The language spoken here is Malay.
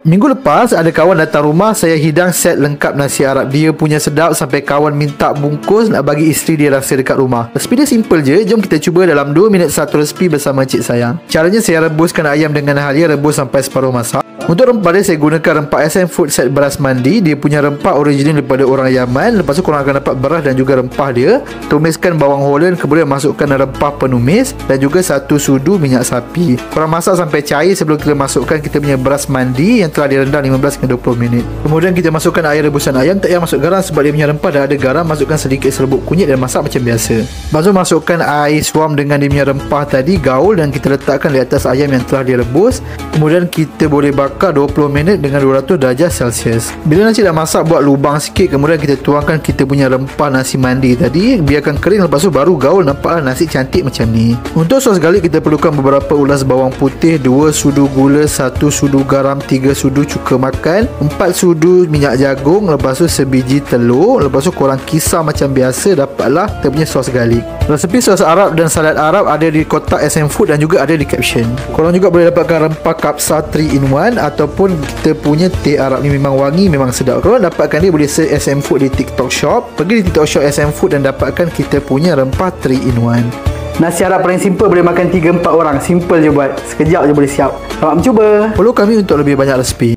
Minggu lepas ada kawan datang rumah, saya hidang set lengkap nasi Arab. Dia punya sedap sampai kawan minta bungkus nak bagi isteri dia rasa dekat rumah. Resipi dia simple je. Jom kita cuba dalam 2 minit satu resipi bersama Cik Sayang. Caranya saya rebuskan ayam dengan halia, rebus sampai separuh masak. Untuk rempah dia saya gunakan rempah SM Food set beras mandi. Dia punya rempah original daripada orang Yaman. Lepas tu korang akan dapat beras dan juga rempah dia. Tumiskan bawang Holland, kemudian masukkan rempah penumis dan juga 1 sudu minyak sapi. Korang masak sampai cair sebelum kita masukkan kita punya beras mandi yang telah direndam 15 hingga 20 minit. Kemudian kita masukkan air rebusan ayam. Tak payah masuk garam sebab dia punya rempah dah ada garam. Masukkan sedikit serbuk kunyit dan masak macam biasa. Lepas tu masukkan air suam dengan dia punya rempah tadi, gaul dan kita letakkan di atas ayam yang telah direbus. Kemudian kita boleh bakar 20 minit dengan 200 darjah Celsius. Bila nasi dah masak, buat lubang sikit. Kemudian kita tuangkan kita punya rempah nasi mandi tadi, biarkan kering. Lepas tu baru gaul. Nampaklah nasi cantik macam ni. Untuk sos garlic kita perlukan beberapa ulas bawang putih, 2 sudu gula, 1 sudu garam, 3 sudu cuka makan, 4 sudu minyak jagung, lepas tu sebiji telur. Lepas tu korang kisar macam biasa, dapatlah kita punya sos garlic. Resepi sos Arab dan salad Arab ada di kotak SM Food dan juga ada di caption. Korang juga boleh dapatkan rempah kapsa 3 in 1 ataupun kita punya teh Arab ni memang wangi, memang sedap. Kalau dapatkan dia boleh search SM Food di TikTok Shop. Pergi di TikTok Shop SM Food dan dapatkan kita punya rempah 3 in 1. Nasi Arab paling simple, boleh makan 3-4 orang. Simple je buat. Sekejap je boleh siap. Selamat mencuba. Follow kami untuk lebih banyak resipi.